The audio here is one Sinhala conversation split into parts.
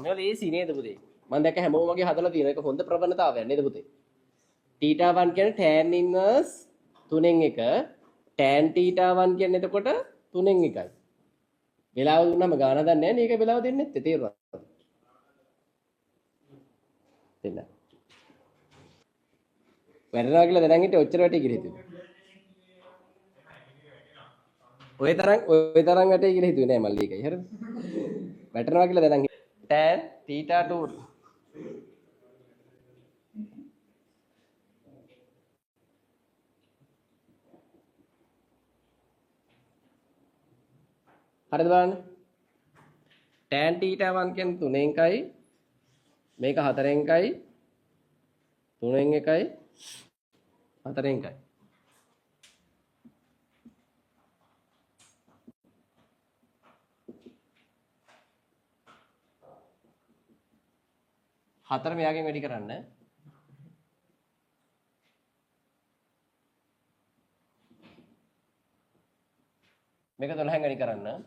මේවල AC නේද පුතේ? මම දැක්ක හැමෝම වගේ හදලා තියෙන එක හොඳ ප්‍රවණතාවයක් නේද පුතේ? θ1 කියන්නේ tan inverse 3න් 1 tan θ1 කියන්නේ එතකොට 3න් 1යි. වෙලාව දුන්නාම ගාන දන්නේ නැහැ නේ. ඒක වෙලාව දෙන්නේ නැත්තේ තේරුණාද? දෙන්න. වැටෙනවා කියලා දැනන් හිටියේ ඔච්චර වැටේ කියලා හිතුවේ. ඔය තරම් වැටේ කියලා හිතුවේ නෑ මල්ලි එකයි. හරිද? වැටෙනවා කියලා දැනන් tan θ2 හරිද බලන්න? tan θ1 කියන්නේ 3න් 1යි මේක 4න් 1යි 3න් 1යි 4න් 1යි. හතර මෙයාගෙන් වැඩි කරන්න. මේක 12න් වැඩි කරන්න.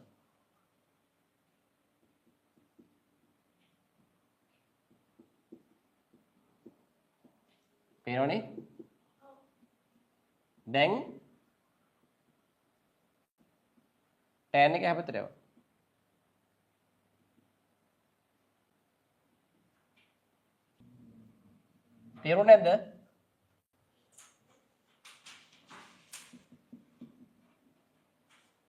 පේනවනේ? දැන් tan එක හැපතට යව. තේරුණේ නැද්ද?